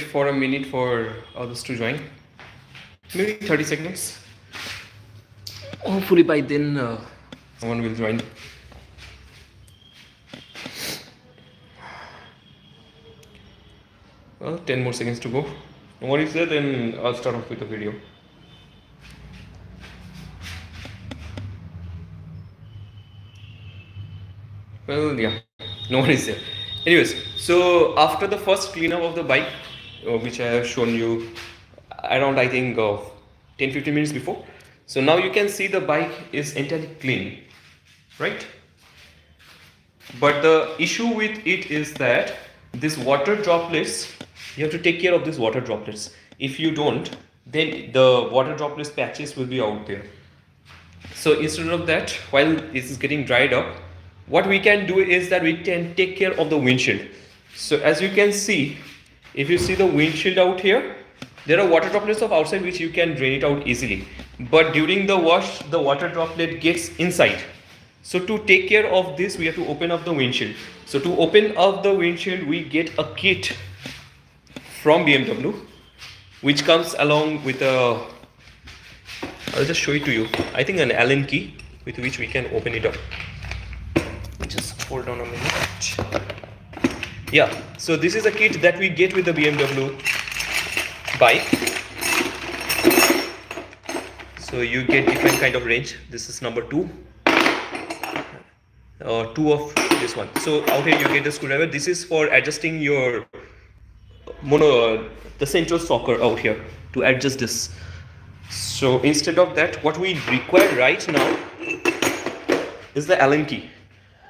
for a minute for others to join. Maybe 30 seconds. Hopefully by then someone will join. Well, 10 more seconds to go. What is there? Then I'll start off with the video. Well, yeah, no one is there. Anyways, so after the first cleanup of the bike, which I have shown you around I think 10-15 minutes before. So now you can see the bike is entirely clean, right? But the issue with it is that this water droplets, you have to take care of these water droplets. If you don't, then the water droplets patches will be out there. So instead of that, while this is getting dried up, what we can do is that we can take care of the windshield. So as you can see, if you see the windshield out here, there are water droplets of outside which you can drain it out easily. But during the wash, the water droplet gets inside. So to take care of this, we have to open up the windshield. So to open up the windshield, we get a kit from BMW, which comes along with a, I'll just show it to you. I think an Allen key with which we can open it up. Just hold on a minute. Yeah, so this is a kit that we get with the BMW bike. So you get different kind of range. This is number 2. 2 of this one. So out here you get the screwdriver. This is for adjusting your the central socket out here to adjust this. So instead of that, what we require right now is the Allen key.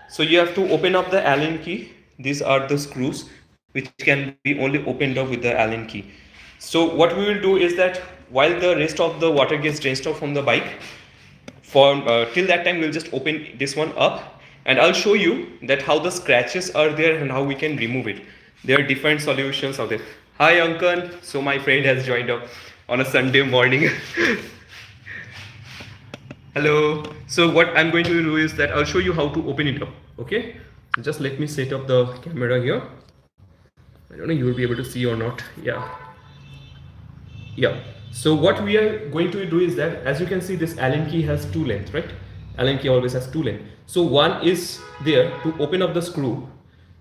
So you have to open up the Allen key. These are the screws which can be only opened up with the Allen key. So what we will do is that while the rest of the water gets drained off from the bike, for till that time we'll just open this one up, and I'll show you that how the scratches are there and how we can remove it. There are different solutions out there. Hi Ankan, so my friend has joined up on a Sunday morning. Hello. So what I'm going to do is that I'll show you how to open it up. Okay, so just let me set up the camera here. I don't know you will be able to see or not. Yeah. So what we are going to do is that, as you can see, this Allen key has 2 lengths, right? Allen key always has 2 lengths. So one is there to open up the screw.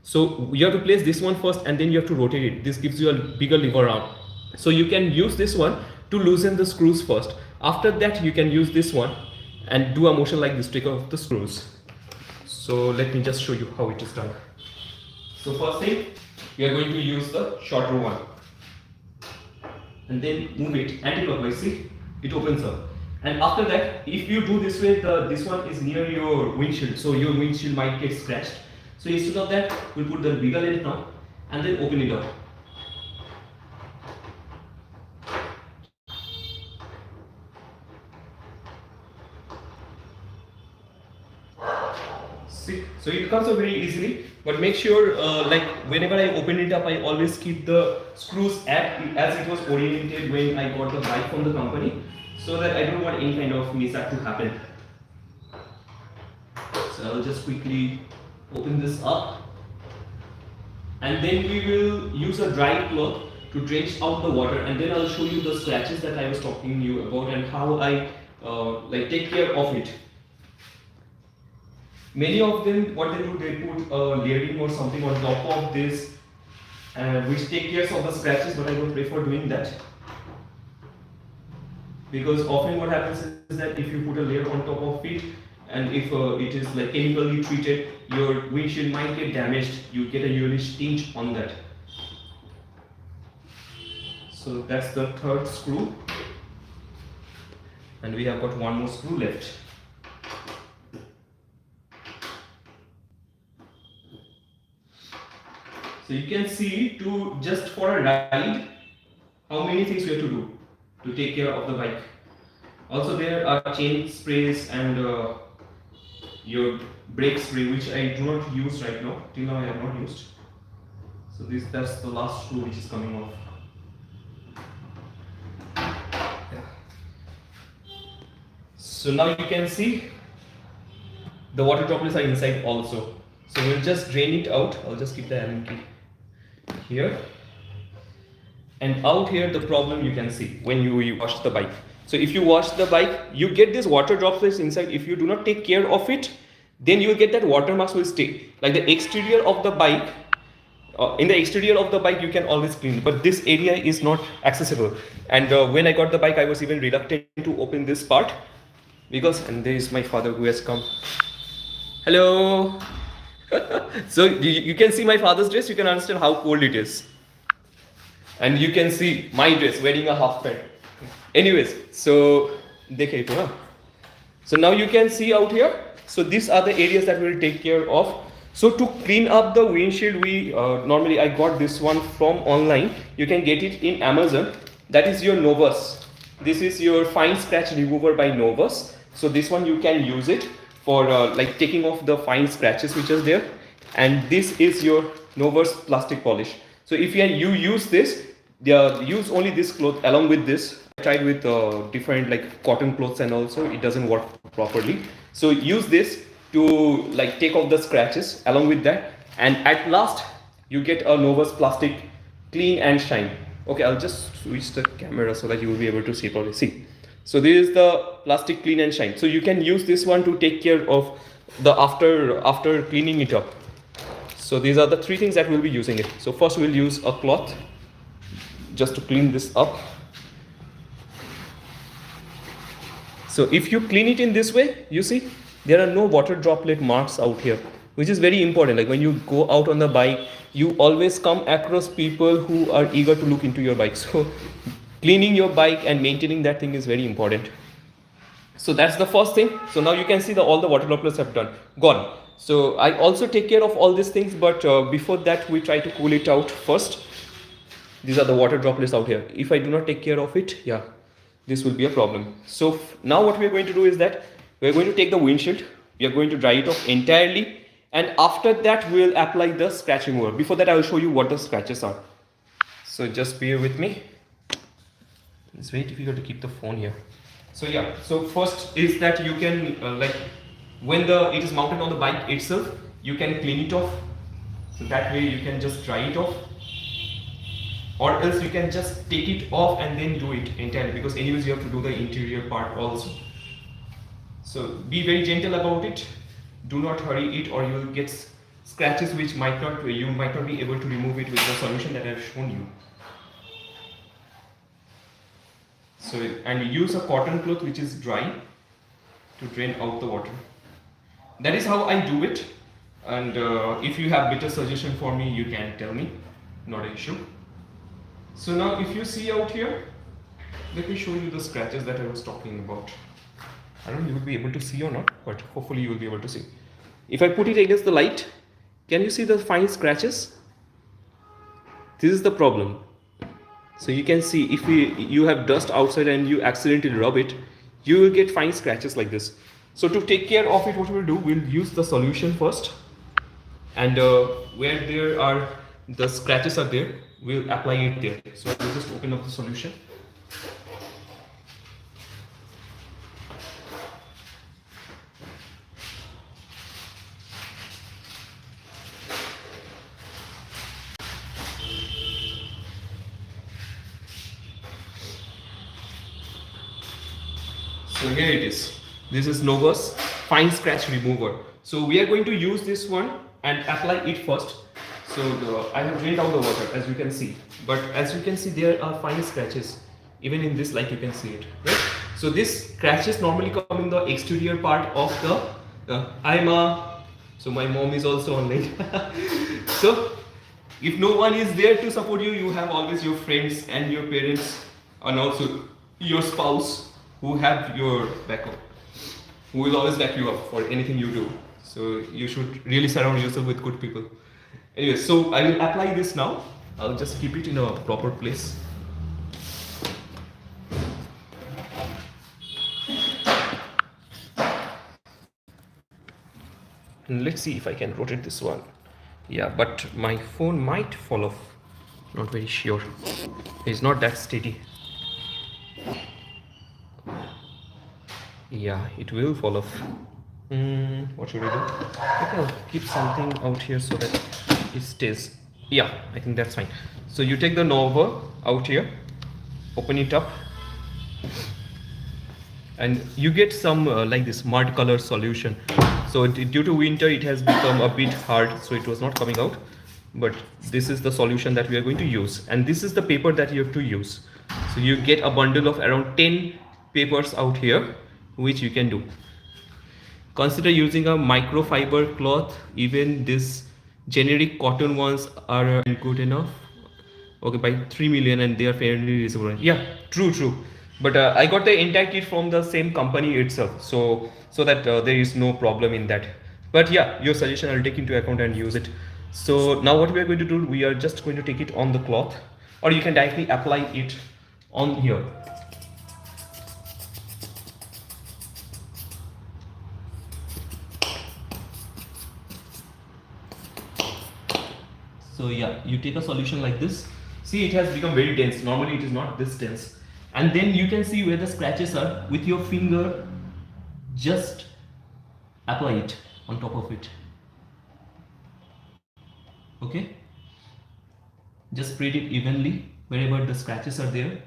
So you have to place this one first and then you have to rotate it. This gives you a bigger lever arm. So you can use this one to loosen the screws first. After that you can use this one and do a motion like this, take off the screws. So let me just show you how it is done. So first thing, we are going to use the shorter one and then move it anti-clockwise. See, it opens up. And after that, if you do this way, this one is near your windshield, so your windshield might get scratched. So instead of that, we'll put the bigger length now and then open it up. See, so it comes out very easily, but make sure like whenever I open it up, I always keep the screws as it was oriented when I got the bike from the company, so that I don't want any kind of mishap to happen. So I'll just quickly open this up, and then we will use a dry cloth to drench out the water, and then I'll show you the scratches that I was talking to you about and how I like take care of it. Many of them, what they do, they put layering or something on top of this, which take care of the scratches, but I don't prefer doing that. Because often what happens is that if you put a layer on top of it, and if it is like chemically treated, your windshield might get damaged, you get a yellowish tint on that. So that's the 3rd screw, and we have got one more screw left. So you can see, to just for a ride, how many things we have to do to take care of the bike. Also there are chain sprays and your brake spray, which I do not use right now. Till now I have not used. So that's the last screw which is coming off. Yeah. So now you can see the water droplets are inside also. So we'll just drain it out. I'll just keep the Allen key here. And out here, the problem you can see when you wash the bike. So if you wash the bike, you get this water droplets inside. If you do not take care of it, then you will get that watermarks will stay. Like the exterior of the bike, in the exterior of the bike, you can always clean, but this area is not accessible. And when I got the bike, I was even reluctant to open this part because, and there is my father who has come. Hello. So you can see my father's dress, you can understand how cold it is. And you can see my dress wearing a half pant. Anyways, so so now you can see out here. So these are the areas that we'll take care of. So to clean up the windshield, we normally I got this one from online. You can get it in Amazon. That is your Novus. This is your fine scratch remover by Novus. So this one you can use it for like taking off the fine scratches which is there. And this is your Novus plastic polish. So if you use this, use only this cloth along with this. I tried with different like cotton clothes and also it doesn't work properly. So use this to like take off the scratches along with that, and at last you get a Novus plastic clean and shine. Okay, I'll just switch the camera so that you will be able to see properly. See, so this is the plastic clean and shine. So you can use this one to take care of the after cleaning it up. So these are the three things that we'll be using it. So first we'll use a cloth just to clean this up. So if you clean it in this way, you see there are no water droplet marks out here, which is very important. Like when you go out on the bike, you always come across people who are eager to look into your bike. So cleaning your bike and maintaining that thing is very important. So that's the first thing. So now you can see all the water droplets have gone. So I also take care of all these things, but before that we try to cool it out first. These are the water droplets out here. If I do not take care of it, yeah, this will be a problem. So now what we are going to do is that we are going to take the windshield, we are going to dry it off entirely, and after that we will apply the scratch remover. Before that I will show you what the scratches are. So just bear with me. It's very difficult to keep the phone here. So yeah, so first is that you can like when it is mounted on the bike itself, you can clean it off. So that way you can just dry it off, or else you can just take it off and then do it entirely, because anyways you have to do the interior part also. So be very gentle about it. Do not hurry it, or you will get scratches which you might not be able to remove it with the solution that I have shown you. So and use a cotton cloth which is dry to drain out the water. That is how I do it. And if you have better suggestion for me, you can tell me. Not an issue. So now if you see out here, let me show you the scratches that I was talking about. I don't know if you will be able to see or not, but hopefully you will be able to see. If I put it against the light, can you see the fine scratches? This is the problem. So you can see if you have dust outside and you accidentally rub it, you will get fine scratches like this. So to take care of it, what we'll do, we'll use the solution first, and where there are the scratches are there, we'll apply it there. So we'll just open up the solution. So here it is. This is Novus fine scratch remover. So we are going to use this one and apply it first. So I have drained out the water, as you can see. But as you can see, there are fine scratches. Even in this light, you can see it, right? So these scratches normally come in the exterior part of the. So my mom is also online. So if no one is there to support you, you have always your friends and your parents, and also your spouse who have your backup, who will always back you up for anything you do. So you should really surround yourself with good people. Anyway, so I will apply this now. I'll just keep it in a proper place. And let's see if I can rotate this one. Yeah, but my phone might fall off. Not very sure. It's not that steady. Yeah, it will fall off. What should I do? I think I'll keep something out here so that it stays. Yeah, I think that's fine. So you take the knob out here, open it up, and you get some like this mud color solution. So due to winter it has become a bit hard, so it was not coming out, but this is the solution that we are going to use, and this is the paper that you have to use. So you get a bundle of around 10 papers out here, which you can do. Consider using a microfiber cloth. Even this generic cotton ones are good enough. Okay, by 3 million, and they are fairly reasonable. Yeah, true. But I got the entire kit from the same company itself, so that there is no problem in that. But yeah, your suggestion I'll take into account and use it. So now what we are going to do, we are just going to take it on the cloth, or you can directly apply it on here. So yeah, you take a solution like this. See, it has become very dense. Normally it is not this dense. And then you can see where the scratches are. With your finger, just apply it on top of it. Okay? Just spread it evenly wherever the scratches are there.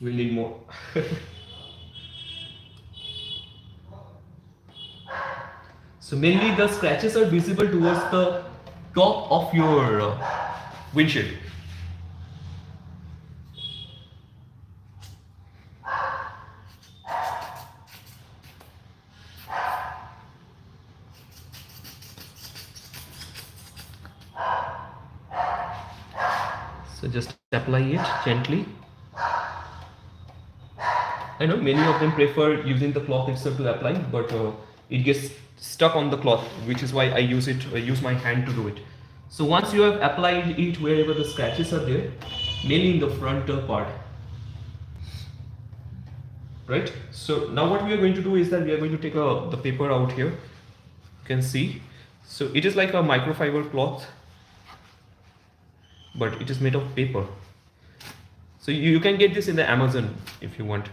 We'll need more. So mainly the scratches are visible towards the top of your windshield. So just apply it gently. I know many of them prefer using the cloth itself to apply, but it gets stuck on the cloth, which is why I use my hand to do it. So once you have applied it wherever the scratches are there, mainly in the front part, right? So now what we are going to do is that we are going to take the paper out here. You can see, so it is like a microfiber cloth, but it is made of paper. So you can get this in the Amazon if you want.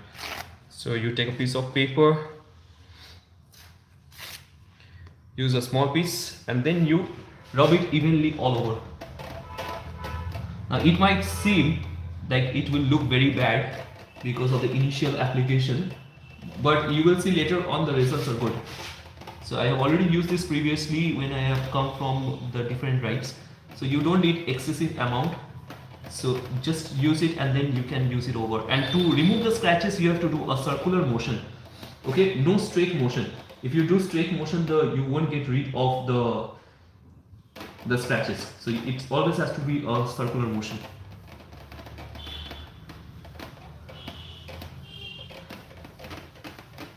So you take a piece of paper, use a small piece, and then you rub it evenly all over. Now it might seem like it will look very bad because of the initial application, but you will see later on the results are good. So I have already used this previously when I have come from the different rides. So you don't need excessive amount. So just use it and then you can use it over. And to remove the scratches, you have to do a circular motion. Okay, no straight motion. If you do straight motion, you won't get rid of the scratches. So it always has to be a circular motion.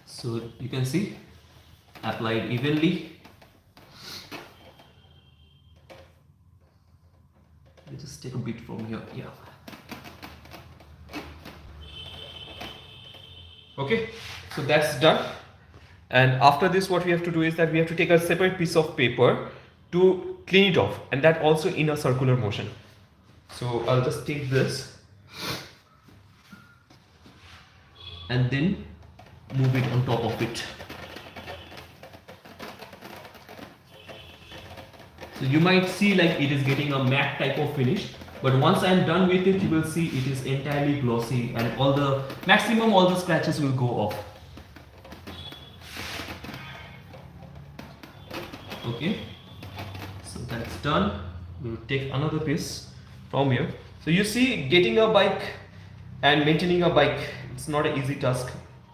So you can see, applied evenly. Let's just take a bit from here. Yeah. Okay, so that's done. And after this, what we have to do is that we have to take a separate piece of paper to clean it off, and that also in a circular motion. So I'll just take this and then move it on top of it. So you might see like it is getting a matte type of finish, but once I am done with it, you will see it is entirely glossy and all the scratches will go off. Okay, so that's done. We'll take another piece from here. So you see, getting a bike and maintaining a bike, it's not an easy task.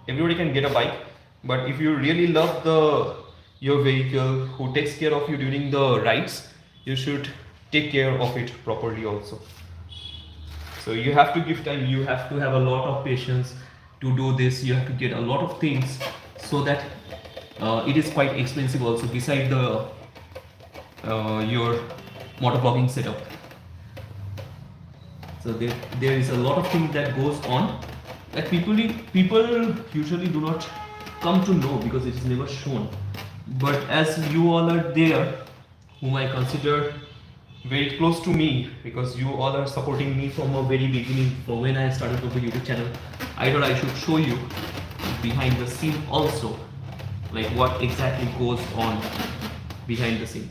Everybody can get a bike, but if you really love your vehicle, who takes care of you during the rides, you should take care of it properly also. So you have to give time, you have to have a lot of patience to do this. You have to get a lot of things, so that it is quite expensive also, beside your motovlogging setup. So there is a lot of things that goes on that people usually do not come to know because it is never shown. But as you all are there, whom I consider very close to me, because you all are supporting me from a very beginning, from when I started the YouTube channel, I thought I should show you behind the scene also, like what exactly goes on behind the scene.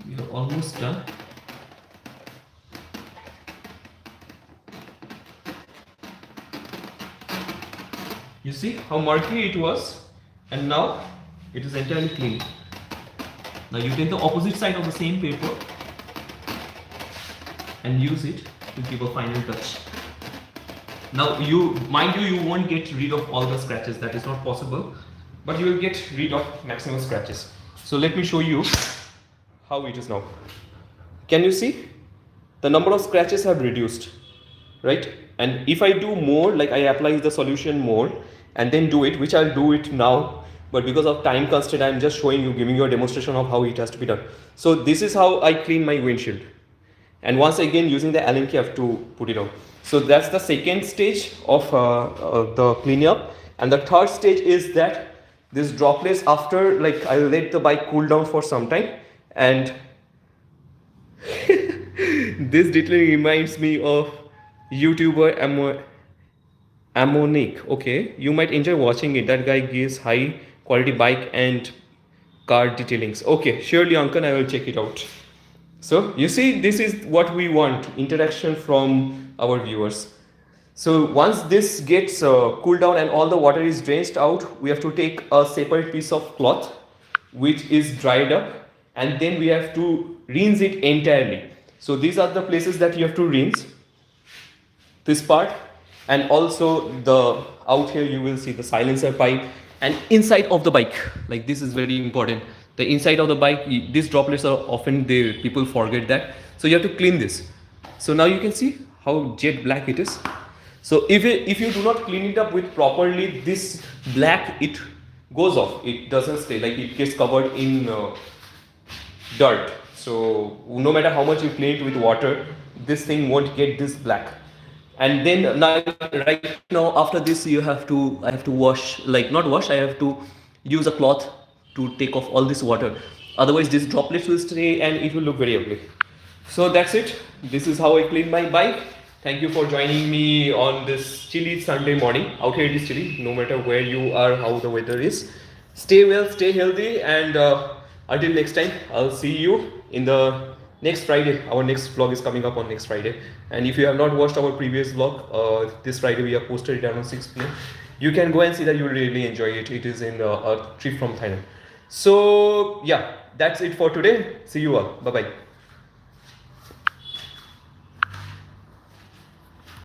We are almost done. You see how murky it was, and now it is entirely clean. Now you take the opposite side of the same paper and use it to give a final touch. Now mind you, you won't get rid of all the scratches, that is not possible, but you will get rid of maximum scratches. So let me show you how it is now. Can you see? The number of scratches have reduced, right? And if I do more, like I apply the solution more and then do it, which I'll do it now, but because of time constraint, I'm just showing you, giving you a demonstration of how it has to be done. So this is how I clean my windshield. And once again, using the Allen key, I have to put it on. So that's the second stage of the cleanup. And the third stage is that this droplets, after, like, I'll let the bike cool down for some time, and this detail reminds me of YouTuber Ammonic. Okay, you might enjoy watching it. That guy gives high quality bike and car detailings. Okay, surely Ankan, I will check it out. So you see, this is what we want, interaction from our viewers. So once this gets cooled down and all the water is drained out, we have to take a separate piece of cloth which is dried up, and then we have to rinse it entirely. So these are the places that you have to rinse. This part, and also the out here you will see the silencer pipe, and inside of the bike, like this is very important. The inside of the bike, these droplets are often there, people forget that. So you have to clean this. So now you can see how jet black it is. So if you do not clean it up with properly, this black, it goes off, it doesn't stay, like it gets covered in dirt. So no matter how much you clean it with water, this thing won't get this black. And then now, right now, after this, I have to wash, like not wash, I have to use a cloth to take off all this water. Otherwise, these droplets will stay and it will look very ugly. So that's it. This is how I clean my bike. Thank you for joining me on this chilly Sunday morning. Out here it is chilly, no matter where you are, how the weather is. Stay well, stay healthy, and until next time, I'll see you in the next Friday. Our next vlog is coming up on next Friday. And if you have not watched our previous vlog, this Friday we have posted it around 6 p.m. You can go and see that you will really enjoy it. It is in a trip from Thailand. So yeah, that's it for today. See you all. Bye bye.